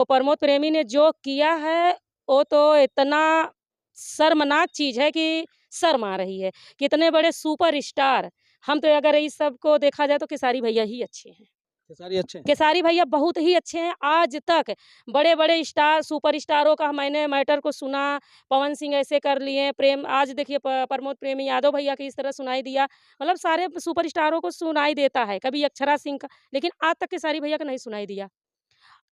तो प्रमोद प्रेमी ने जो किया है वो तो इतना शर्मनाक चीज़ है कि शर्म आ रही है। कितने बड़े सुपरस्टार, हम तो अगर इस सब को देखा जाए तो खेसारी भैया ही अच्छे हैं। खेसारी अच्छे हैं। खेसारी भैया बहुत ही अच्छे हैं। आज तक बड़े-बड़े स्टार सुपरस्टारों का मैंने मैटर को सुना, पवन सिंह ऐसे कर लिए, प्रेम आज देखिए प्रमोद प्रेमी यादव भैया की इस तरह सुनाई दिया। मतलब सारे सुपरस्टारों को सुनाई देता है, कभी अक्षरा सिंह का, लेकिन आज तक खेसारी भैया का नहीं सुनाई दिया।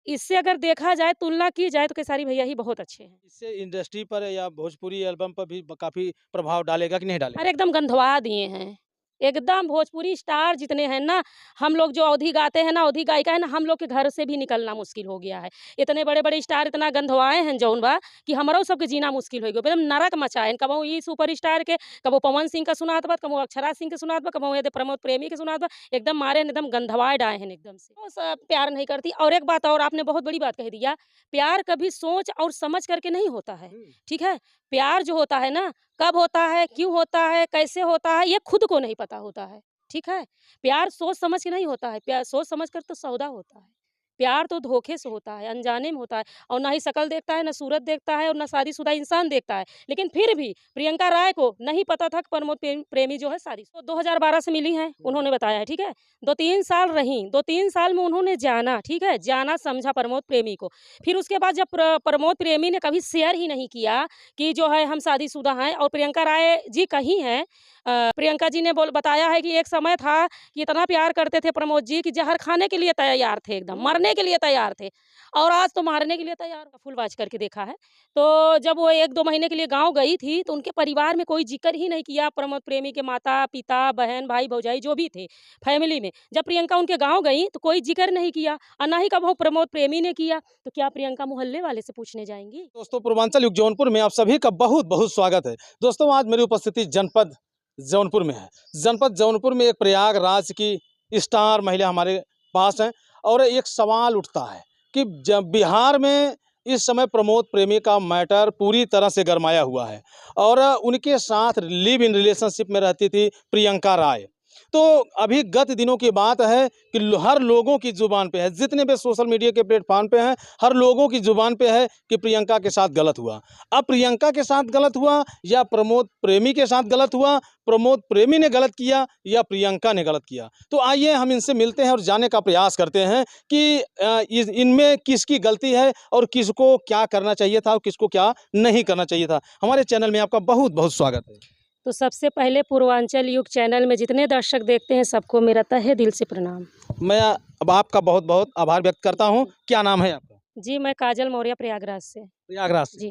इससे अगर देखा जाए, तुलना की जाए तो खेसारी भैया ही बहुत अच्छे हैं। इससे इंडस्ट्री पर या भोजपुरी एल्बम पर भी काफ़ी प्रभाव डालेगा कि नहीं डालेगा? अरे एकदम गंधवा दिए हैं। एकदम भोजपुरी स्टार जितने हैं ना, हम लोग जो अवधी गाते हैं ना, अवधी गायिका है ना, हम लोग के घर से भी निकलना मुश्किल हो गया है। इतने बड़े-बड़े स्टार इतना गंधवाए हैं जौन बा कि हमरो सबके जीना मुश्किल हो गयो। एकदम नरक मचाए कबहू ई सुपर स्टार के, कबहू पवन सिंह का सुनात बा, कबहू अक्षरा सिंह के सुनात बा, कबहू एदे प्रमोद प्रेमी के सुनात बा। एकदम मारे न एकदम गंधवाए डाए हैं एकदम से। वो सब प्यार नहीं करती। और एक बात और आपने बहुत बड़ी बात कह दिया, प्यार कभी सोच और समझ करके नहीं होता है। हुँ। ठीक है? प्यार जो होता है ना, कब होता है, क्यों होता है, कैसे होता है, ये खुद को नहीं पता होता है, ठीक है? प्यार सोच समझ के नहीं होता है, प्यार सोच समझ कर तो सौदा होता है। प्यार तो धोखे से होता है, अनजाने में होता है और ना ही शकल देखता है, ना सूरत देखता है और ना शादीशुदा इंसान देखता है। लेकिन फिर भी प्रियंका राय को नहीं पता था कि प्रमोद प्रेमी जो है शादी वो 2012 से मिली हैं, उन्होंने बताया है, ठीक है? 2-3 साल रहीं, 2-3 साल में उन्होंने जाना, ठीक है? जाना समझा प्रमोद प्रेमी को। फिर उसके बाद जब प्रमोद प्रेमी ने कभी शेयर ही नहीं किया कि जो है हम शादीशुदा हैं और प्रियंका राय जी कहीं हैं, प्रियंका जी ने बताया है कि एक समय था कि इतना प्यार करते थे प्रमोद जी कि ज़हर खाने के लिए तैयार थे एकदम, मरने के लिए तैयार थे और आज तो मारने के लिए तैयार फुलबाज करके देखा है। तो जब वो 1-2 महीने के लिए गाँव गई थी तो उनके परिवार में कोई ज़िक्र ही नहीं किया प्रमोद प्रेमी के माता-पिता, बहन, भाई-भौजाई जो भी थे फैमिली में। जब प्रियंका उनके गाँव गई तो कोई ज़िक्र नहीं किया और ना ही कभू प्रमोद प्रेमी ने किया, तो क्या प्रियंका मोहल्ले वाले से पूछने जाएँगी? दोस्तों पूर्वांचल युग जौनपुर में आप सभी का बहुत-बहुत स्वागत है। दोस्तों आज मेरी उपस्थिति जनपद जौनपुर में है। जनपद जौनपुर में एक प्रयागराज की स्टार महिला हमारे पास हैं और एक सवाल उठता है कि जब बिहार में इस समय प्रमोद प्रेमी का मैटर पूरी तरह से गरमाया हुआ है और उनके साथ लिव इन रिलेशनशिप में रहती थी प्रियंका राय। तो अभी गत दिनों की बात है कि हर लोगों की ज़ुबान पे है, जितने भी सोशल मीडिया के प्लेटफॉर्म पे हैं, हर लोगों की ज़ुबान पे है कि प्रियंका के साथ गलत हुआ। अब प्रियंका के साथ गलत हुआ या प्रमोद प्रेमी के साथ गलत हुआ, प्रमोद प्रेमी ने गलत किया या प्रियंका ने गलत किया। तो आइए हम इनसे मिलते हैं और जानने का प्रयास करते हैं कि इनमें किसकी गलती है और किसको क्या करना चाहिए था और किसको क्या नहीं करना चाहिए था। हमारे चैनल में आपका बहुत-बहुत स्वागत है। तो सबसे पहले पूर्वांचल युग चैनल में जितने दर्शक देखते हैं सबको मेरा तहे दिल से प्रणाम। मैं अब आपका बहुत-बहुत आभार व्यक्त करता हूँ। क्या नाम है आपका? जी, मैं काजल मौर्य प्रयागराज से। प्रयागराज से। जी,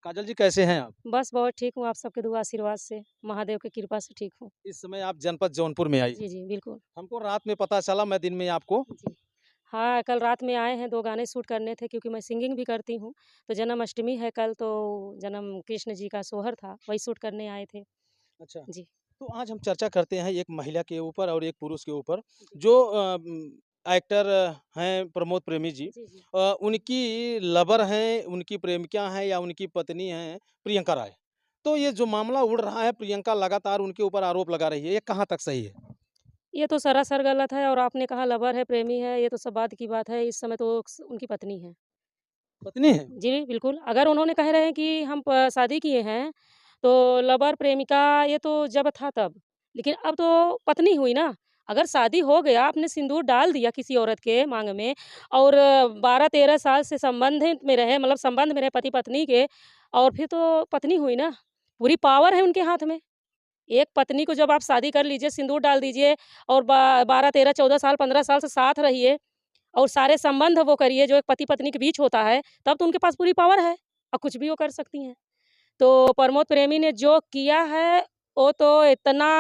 काजल जी कैसे हैं आप? बस बहुत ठीक हूँ, आप सबके दुआ आशीर्वाद से, महादेव की कृपा से ठीक हूँ। इस समय आप जनपद जौनपुर में आई। जी, जी, बिल्कुल। हमको रात में पता चला, मैं दिन में आपको जी। हाँ, कल रात में आए हैं, 2 गाने शूट करने थे क्योंकि मैं सिंगिंग भी करती हूँ, तो जन्माष्टमी है कल, तो जन्म कृष्ण जी का सोहर था, वही शूट करने आए थे। अच्छा। जी, तो आज हम चर्चा करते हैं एक महिला के ऊपर और एक पुरुष के ऊपर जी। जो एक्टर हैं प्रमोद प्रेमी जी। जी, जी। उनकी लवर हैं, उनकी प्रेमिका हैं या उनकी पत्नी हैं प्रियंका राय। तो ये जो मामला उड़ रहा है, प्रियंका लगातार उनके ऊपर आरोप लगा रही है, ये कहाँ तक सही है? ये तो सरासर गलत है और आपने कहा लवर है, प्रेमी है, ये तो सब बाद की बात है, इस समय तो उनकी पत्नी है। पत्नी है? जी, बिल्कुल। अगर उन्होंने कह रहे हैं कि हम शादी किए हैं, तो लवर, प्रेमिका ये तो जब था तब। लेकिन अब तो पत्नी हुई ना। अगर शादी हो गया, आपने सिंदूर डाल दिया किसी औरत के माँग में और 12-13 साल से संबंधित में रहे मतलब संबंध में रहे पति-पत्नी के और फिर तो पत्नी हुई ना। पूरी पावर है उनके हाथ में। एक पत्नी को जब आप शादी कर लीजिए, सिंदूर डाल दीजिए और 12, 13, 14 साल, 15 साल से साथ रहिए और सारे संबंध वो करिए जो एक पति-पत्नी के बीच होता है, तब तो उनके पास पूरी पावर है और कुछ भी वो कर सकती हैं। तो प्रमोद प्रेमी ने जो किया है, वो तो इतना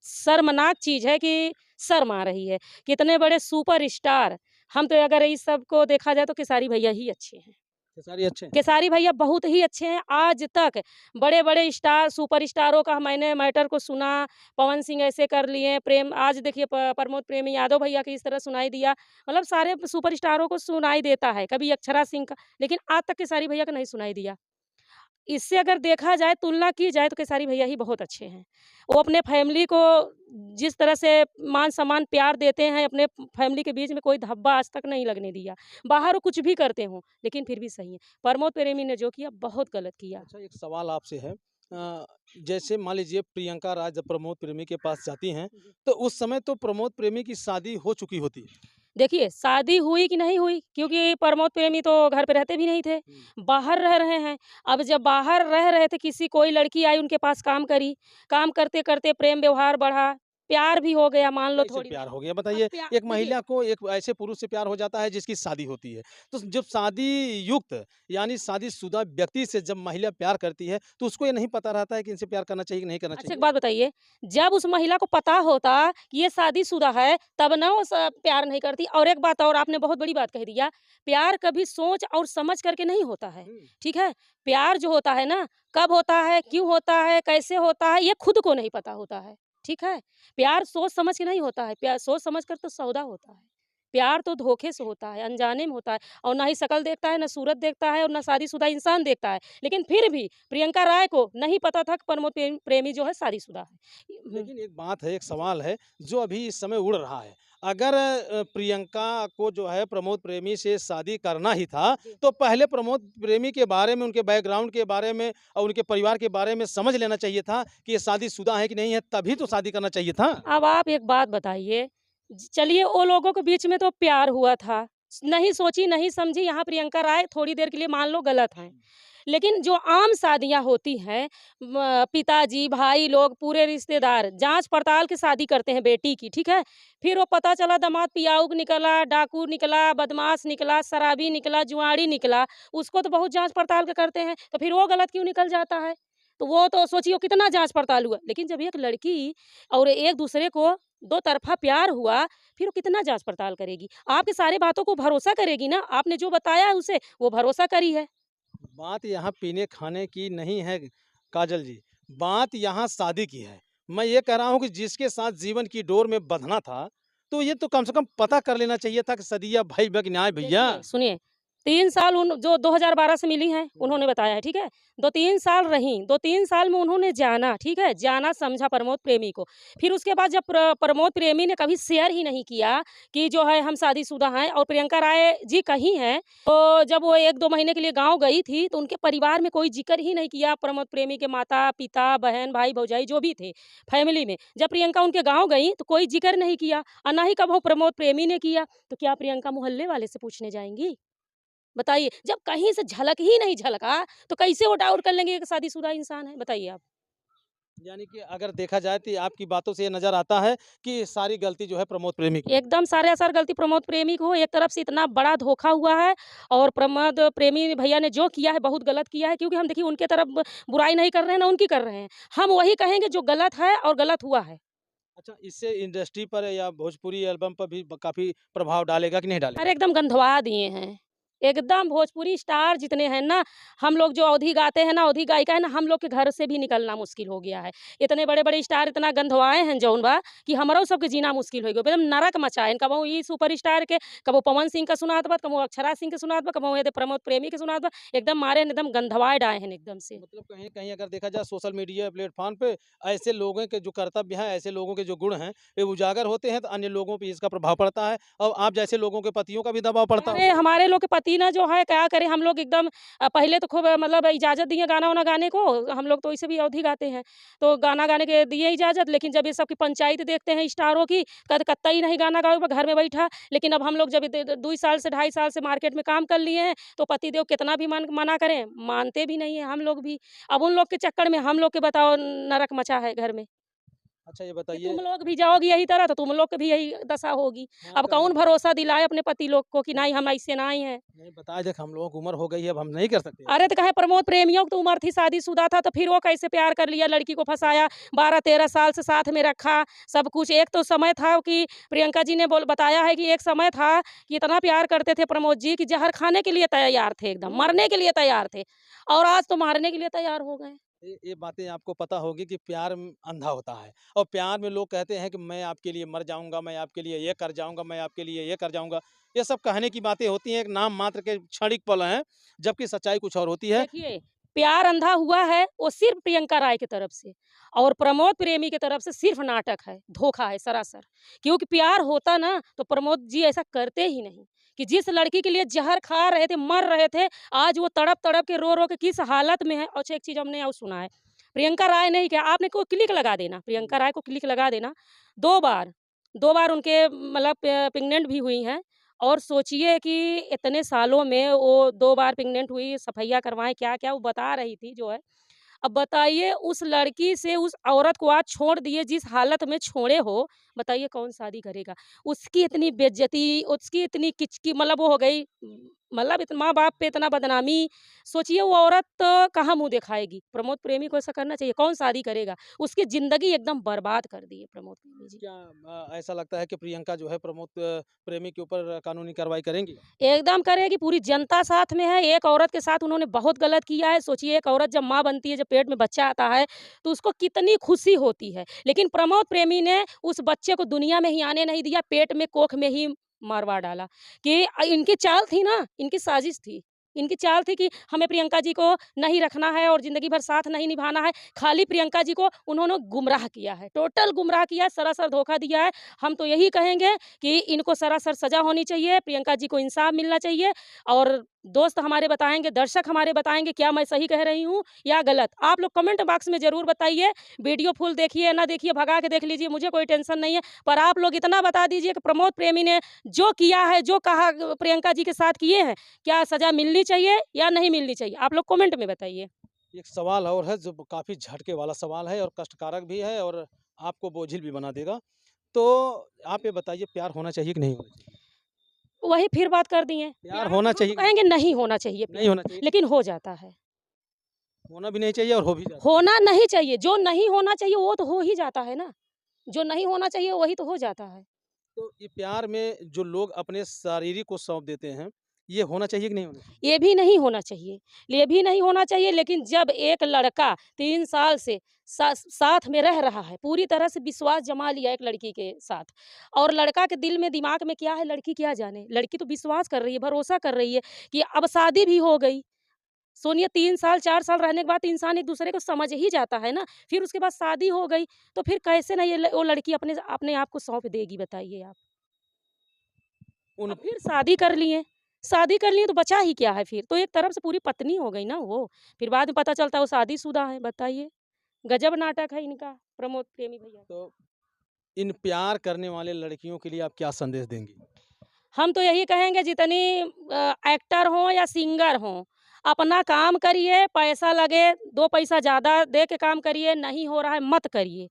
शर्मनाक चीज़ है कि शर्म आ रही है। कितने बड़े सुपरस्टार, हम तो अगर इस सब को देखा जाए तो खेसारी भैया ही अच्छे हैं। खेसारी अच्छे हैं? खेसारी भैया बहुत ही अच्छे हैं। आज तक बड़े-बड़े स्टार सुपरस्टारों का मैंने मैटर को सुना, पवन सिंह ऐसे कर लिए, प्रेम आज देखिए प्रमोद प्रेमी यादव भैया की इस तरह सुनाई दिया। मतलब सारे सुपरस्टारों को सुनाई देता है, कभी अक्षरा सिंह का, लेकिन आज तक खेसारी भैया का नहीं सुनाई दिया। इससे अगर देखा जाए, तुलना की जाए तो खेसारी भैया ही बहुत अच्छे हैं। वो अपने फैमिली को जिस तरह से मान-सम्मान, प्यार देते हैं, अपने फैमिली के बीच में कोई धब्बा आज तक नहीं लगने दिया। बाहर वो कुछ भी करते हों, लेकिन फिर भी सही है। प्रमोद प्रेमी ने जो किया बहुत गलत किया। अच्छा, एक सवाल आपसे है। जैसे मान लीजिए प्रियंका राज जब प्रमोद प्रेमी के पास जाती हैं, जी। तो उस समय तो प्रमोद प्रेमी की शादी हो चुकी होती है। देखिए, शादी हुई कि नहीं हुई, क्योंकि प्रमोद प्रेमी तो घर पे रहते भी नहीं थे, हुँ। बाहर रह रहे हैं। अब जब बाहर रह रहे थे, किसी कोई लड़की आई उनके पास काम करी, काम करते-करते प्रेम व्यवहार बढ़ा, प्यार भी हो गया, मान लो कैसे थोड़ी प्यार बहुत। हो गया अब बताइए? प्या एक देखिए महिला को एक ऐसे पुरुष से प्यार हो जाता है जिसकी शादी होती है। तो जब शादी युक्त यानी शादीशुदा व्यक्ति से जब महिला प्यार करती है, तो उसको ये नहीं पता रहता है कि इनसे प्यार करना चाहिए कि नहीं करना अच्छा, एक चाहिए? बात बताइए, जब उस महिला को पता होता कि ये शादीशुदा है, तब ना वो प्यार नहीं करती। और एक बात और, आपने बहुत बड़ी बात कह दिया, प्यार कभी सोच और समझ करके नहीं होता है, हुँ। ठीक है? प्यार जो होता है ना, कब होता है, क्यों होता है, कैसे होता है, ये खुद को नहीं पता होता है, ठीक है? प्यार सोच समझ के नहीं होता है, प्यार सोच समझ कर तो सौदा होता है। प्यार तो धोखे से होता है, अनजाने में होता है, और ना ही शकल देखता है, ना सूरत देखता है, और ना शादीशुदा इंसान देखता है। लेकिन फिर भी प्रियंका राय को नहीं पता था कि प्रमोद प्रेमी जो है शादीशुदा है। लेकिन एक बात है, एक जी, सवाल है जो अभी इस समय उड़ रहा है। अगर प्रियंका को जो है प्रमोद प्रेमी से शादी करना ही था, जी। तो पहले प्रमोद प्रेमी के बारे में, उनके बैकग्राउंड के बारे में और उनके परिवार के बारे में समझ लेना चाहिए था कि ये शादीशुदा है कि नहीं है, तभी तो शादी करना चाहिए था। अब आप एक बात बताइए, चलिए वो लोगों के बीच में तो प्यार हुआ था, नहीं सोची, नहीं समझी, यहाँ प्रियंका राय थोड़ी देर के लिए मान लो गलत हैं। लेकिन जो आम शादियाँ होती हैं, पिताजी, भाई लोग, पूरे रिश्तेदार जाँच-पड़ताल के शादी करते हैं बेटी की, ठीक है? फिर वो पता चला दामाद पियाऊक निकला, डाकू निकला, बदमाश निकला, शराबी निकला, जुआरी निकला, उसको तो बहुत जाँच-पड़ताल के करते हैं, तो फिर वो गलत क्यों निकल जाता है? तो वो तो सोचिए वो कितना जाँच-पड़ताल हुआ। लेकिन जब एक लड़की और एक दूसरे को दो तरफ़ा प्यार हुआ, फिर वो कितना जाँच-पड़ताल करेगी? आपकी सारी बातों को भरोसा करेगी ना, आपने जो बताया है उसे, वो भरोसा करी है। बात यहाँ पीने-खाने की नहीं है काजल जी, बात यहाँ शादी की है। मैं ये कह रहा हूँ कि जिसके साथ जीवन की डोर में बँधना था, तो ये तो कम से कम पता कर लेना चाहिए था कि सदिया भाई बगन्याय भैया। देखिए, सुनिए, 3 साल उन जो 2012 से मिली हैं, हुँ। उन्होंने बताया है, ठीक है? 2-3 साल रहीं, 2-3 साल में उन्होंने जाना, ठीक है? जाना-समझा प्रमोद प्रेमी को। फिर उसके बाद जब प्रमोद प्रेमी ने कभी शेयर ही नहीं किया कि जो है हम शादीशुदा हैं, और प्रियंका राय जी कहीं हैं, तो जब वो 1-2 महीने के लिए गाँव गई थी, तो उनके परिवार में कोई ज़िक्र ही नहीं किया, प्रमोद प्रेमी के माता-पिता, बहन, भाई, भौजाई जो भी थे, फैमिली में। जब प्रियंका उनके गाँव गई, तो कोई ज़िक्र नहीं किया, और ना ही कभू प्रमोद प्रेमी ने किया। तो क्या प्रियंका मोहल्ले वाले से पूछने जाएँगी? बताइए, जब कहीं से झलक ही नहीं झलका, तो कैसे वो डाउट कर लेंगे कि शादीशुदा इंसान है? बताइए आप। यानी कि अगर देखा जाए तो आपकी बातों से ये नज़र आता है कि सारी गलती जो है प्रमोद प्रेमी की। एकदम सरासर गलती प्रमोद प्रेमी को, एक तरफ से इतना बड़ा धोखा हुआ है, और प्रमोद प्रेमी भैया ने जो किया है बहुत गलत किया है, क्योंकि हम देखिए उनके तरफ बुराई नहीं कर रहे हैं, ना उनकी कर रहे हैं। हम वही कहेंगे जो गलत है और गलत हुआ है। अच्छा, इससे इंडस्ट्री पर या भोजपुरी एल्बम पर भी काफ़ी प्रभाव डालेगा कि नहीं अरे डालेगा? एकदम गंधवा दिए हैं। एकदम भोजपुरी स्टार जितने हैं ना, हम लोग जो अवधी गाते हैं ना, अवधी गायिका है ना, हम लोग के घर से भी निकलना मुश्किल हो गया है। इतने बड़े-बड़े स्टार इतना गंधवाए हैं जौन बा, कि हमरो सबके जीना मुश्किल हो गयो। एकदम नरक मचाए, कबहू ई सुपरस्टार के, कबहू पवन सिंह का सुनात बा, कबहू अक्षरा सिंह के सुनात बा, कबहू एदे प्रमोद प्रेमी के सुनात बा। एकदम मारे एकदम गंधवाए डाए हैं एकदम से। मतलब कहीं कहीं अगर देखा जाए सोशल मीडिया प्लेटफ़ॉर्म पे ऐसे लोगों के जो कर्तव्य हैं, ऐसे लोगों के जो गुण हैं, ये उजागर होते हैं तो अन्य लोगों पे इसका प्रभाव पड़ता है और आप जैसे लोगों के पतियों का भी दबाव पड़ता अरे! होगा। हमारे लोग के पति ना जो है क्या करें, हम लोग एकदम पहले तो खूब मतलब इजाज़त दिए गाना-वाना गाने को, हम लोग तो वैसे भी अवधी गाते हैं। तो गाना गाने के दिए इजाज़त, लेकिन जब ये सब की पंचायत देखते हैं स्टारों की, कहते कतई नहीं गाना गाओ घर में बैठा। लेकिन अब हम लोग जब द द 2 साल से 2.5 साल से मार्केट में काम कर लिए हैं, तो पतिदेव कितना भी मना करें, मानते भी नहीं हैं हम लोग भी। अब उन लोग के चक्कर में हम लोग के बताओ नरक मचा है घर में। अच्छा ये कि बताइए। तुम लोग भी जाओगी यही तरह, तो तुम लोग की भी यही दशा होगी। हाँ, अब कहीं कौन भरोसा दिलाए अपने पति लोग को कि नहीं नहीं हम ऐसे नहीं हैं। नहीं बताया देख हम लोगों की उम्र हो गई है, अब हम नहीं कर सकते अरे! ऐसा। तो कहे प्रमोद प्रेमियों की तो उम्र थी, शादीशुदा था, तो फिर वो कैसे प्यार कर लिया, लड़की को फँसाया, 12-13 साल से साथ में रखा, सब कुछ। एक तो समय था कि प्रियंका जी ने बताया है कि एक समय था कि इतना प्यार करते थे प्रमोद जी कि ज़हर खाने के लिए तैयार थे एकदम, हुँ। मरने के लिए तैयार थे, और आज तो मारने के लिए तैयार हो गए। ये बातें आपको पता होगी कि प्यार अंधा होता है और प्यार में लोग कहते हैं कि मैं आपके लिए मर जाऊँगा, मैं आपके लिए ये कर जाऊँगा, मैं आपके लिए ये कर जाऊँगा। ये सब कहने की बातें होती हैं, एक नाम मात्र के क्षणिक पल हैं, जबकि सच्चाई कुछ और होती है। देखिए, प्यार अंधा हुआ है वो सिर्फ प्रियंका राय की तरफ से, और प्रमोद प्रेमी की तरफ से सिर्फ नाटक है, धोखा है सरासर। क्योंकि प्यार होता ना तो प्रमोद जी ऐसा करते ही नहीं, कि जिस लड़की के लिए जहर खा रहे थे, मर रहे थे, आज वो तड़प तड़प के रो रो के किस हालत में है। अच्छा, एक चीज हमने और सुना है, प्रियंका राय ने ही क्या, आपने को क्लिक लगा देना, प्रियंका राय को क्लिक लगा देना। 2 बार 2 बार उनके मतलब प्रेग्नेंट भी हुई हैं। और सोचिए कि इतने सालों में वो 2 बार प्रेग्नेंट हुई, सफैया करवाएँ, क्या-क्या वो बता रही थी जो है। अब बताइए उस लड़की से उस औरत को आज छोड़ दिए, जिस हालत में छोड़े हो, बताइए कौन शादी करेगा? उसकी इतनी बेइज्जती, उसकी इतनी किचकी मतलब वो हो गई, मतलब माँ-बाप पे इतना बदनामी, सोचिए वो औरत कहाँ मुँह दिखाएगी? प्रमोद प्रेमी को ऐसा करना चाहिए, कौन शादी करेगा? उसकी ज़िंदगी एकदम बर्बाद कर दी है प्रमोद प्रेमी जी। क्या ऐसा लगता है कि प्रियंका जो है प्रमोद प्रेमी के ऊपर कानूनी कार्रवाई करेंगी? एकदम करेगी, पूरी जनता साथ में है। एक औरत के साथ उन्होंने बहुत गलत किया है। सोचिए एक औरत जब माँ बनती है, जब पेट में बच्चा आता है, तो उसको कितनी खुशी होती है। लेकिन प्रमोद प्रेमी ने उस बच्चे को दुनिया में ही आने नहीं दिया, पेट में कोख में ही मरवा डाला। कि इनकी चाल थी ना, इनकी साजिश थी। इनकी चाल थी कि हमें प्रियंका जी को नहीं रखना है और ज़िंदगी भर साथ नहीं निभाना है। खाली प्रियंका जी को उन्होंने गुमराह किया है, टोटल गुमराह किया है, सरासर धोखा दिया है। हम तो यही कहेंगे कि इनको सरासर सज़ा होनी चाहिए, प्रियंका जी को इंसाफ मिलना चाहिए। और दोस्त हमारे बताएँगे, दर्शक हमारे बताएँगे क्या मैं सही कह रही हूँ या गलत। आप लोग कमेंट बॉक्स में ज़रूर बताइए। वीडियो फुल देखिए, ना देखिए, भगा के देख लीजिए, मुझे कोई टेंशन नहीं है। पर आप लोग इतना बता दीजिए कि प्रमोद प्रेमी ने जो किया है, जो कहा प्रियंका जी के साथ किए हैं, क्या सज़ा मिलनी चाहिए या नहीं मिलनी चाहिए? आप लोग कमेंट में बताइए। एक सवाल और है जो काफ़ी झटके वाला सवाल है और कष्टकारक भी है और आपको बोझिल भी बना देगा। तो आप ये बताइए प्यार होना चाहिए कि नहीं होना चाहिए? वही फिर बात कर दिए। प्यार प्यार होना हम तो चाहिए कि कहेंगे नहीं होना चाहिए नहीं प्यार, होना चाहिए? लेकिन हो जाता है। होना भी नहीं चाहिए और हो भी जाता है। होना नहीं चाहिए, जो नहीं होना चाहिए वो तो हो ही जाता है ना। जो नहीं होना चाहिए वही तो हो जाता है। तो ये प्यार में जो लोग अपने शारीरिक को सौंप देते हैं, ये होना चाहिए कि नहीं होना चाहिए? ये भी नहीं होना चाहिए, ये भी नहीं होना चाहिए, लेकिन जब एक लड़का 3 साल से साथ में रह रहा है, पूरी तरह से विश्वास जमा लिया एक लड़की के साथ, और लड़का के दिल में, दिमाग में क्या है लड़की क्या जाने? लड़की तो विश्वास कर रही है, भरोसा कर रही है कि अब शादी भी हो गई। सोनिए 3 साल 4 साल रहने के बाद इंसान एक-दूसरे को समझ ही जाता है ना, फिर उसके बाद शादी हो गई, तो फिर कैसे ना वो लड़की अपने अपने आप को सौंप देगी बताइए आप? उन अब फिर शादी कर लिए तो बचा ही क्या है फिर? तो एक तरफ से पूरी पत्नी हो गई ना वो। फिर बाद में पता चलता है वो शादीशुदा है, बताइए। गज़ब नाटक है इनका, प्रमोद प्रेमी भैया का। तो इन प्यार करने वाले लड़कियों के लिए आप क्या संदेश देंगी? हम तो यही कहेंगे जितनी एक्टर हों या सिंगर हों, अपना काम करिए, पैसा लगे, 2 पैसा ज़्यादा दे के काम करिए, नहीं हो रहा है मत करिए।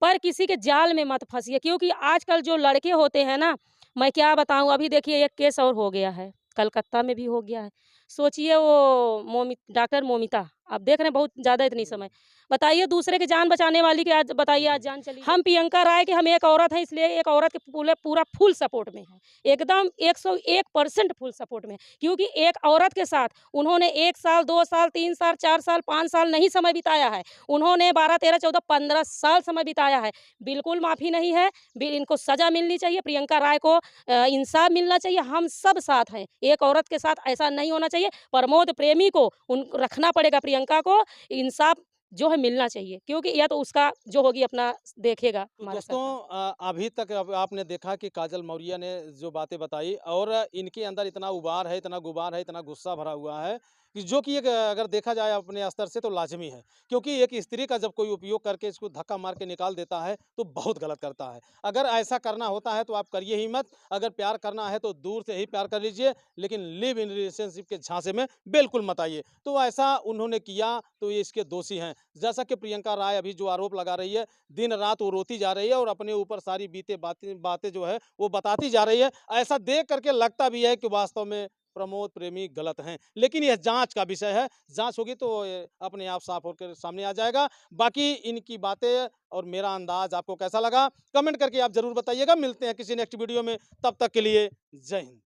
पर किसी के जाल में मत फँसिए, क्योंकि आजकल जो लड़के होते हैं ना, मैं क्या बताऊँ, अभी देखिए एक केस और हो गया है, कलकत्ता में भी हो गया है। सोचिए वो डॉक्टर मोमिता, आप देख रहे हैं बहुत ज़्यादा इतनी समय। बताइए दूसरे की जान बचाने वाली की आज बताइए आज जान चली गई। हम प्रियंका राय की हम एक औरत हैं, इसलिए एक औरत के पूरा फुल सपोर्ट में हैं। एकदम 101% फुल सपोर्ट में, क्योंकि एक औरत के साथ उन्होंने 1 साल, 2 साल, 3 साल, 4 साल, 5 साल नहीं समय बिताया है। उन्होंने 12, 13, 14, 15 साल समय बिताया है। बिल्कुल माफ़ी नहीं है, इनको सज़ा मिलनी चाहिए, प्रियंका राय को इंसाफ मिलना चाहिए, हम सब साथ हैं। एक औरत के साथ ऐसा नहीं होना चाहिए। प्रमोद प्रेमी को रखना पड़ेगा, प्रियंका को इंसाफ जो है मिलना चाहिए, क्योंकि या तो उसका जो होगी अपना देखेगा तो हमारा दोस्तों सरकार। अभी तक अब आपने देखा कि काजल मौर्य ने जो बातें बताई और इनके अंदर इतना उबार है, इतना गुबार है, इतना गुस्सा भरा हुआ है कि जो कि एक अगर देखा जाए अपने स्तर से तो लाज़मी है। क्योंकि एक स्त्री का जब कोई उपयोग करके इसको धक्का मार के निकाल देता है, तो बहुत गलत करता है। अगर ऐसा करना होता है तो आप करिए ही मत, अगर प्यार करना है तो दूर से ही प्यार कर लीजिए, लेकिन लिव इन रिलेशनशिप के झांसे में बिल्कुल मत आइए। तो ऐसा उन्होंने किया तो ये इसके दोषी हैं। जैसा कि प्रियंका राय अभी जो आरोप लगा रही है, दिन रात वो रोती जा रही है और अपने ऊपर सारी बीते बातें बातें जो है वो बताती जा रही है। ऐसा देख करके लगता भी है कि वास्तव में प्रमोद प्रेमी गलत हैं। लेकिन यह जाँच का विषय है, जाँच होगी तो ये अपने आप साफ होकर सामने आ जाएगा। बाकी इनकी बातें और मेरा अंदाज़ आपको कैसा लगा? कमेंट करके आप ज़रूर बताइएगा। मिलते हैं किसी नेक्स्ट वीडियो में, तब तक के लिए जय हिंद।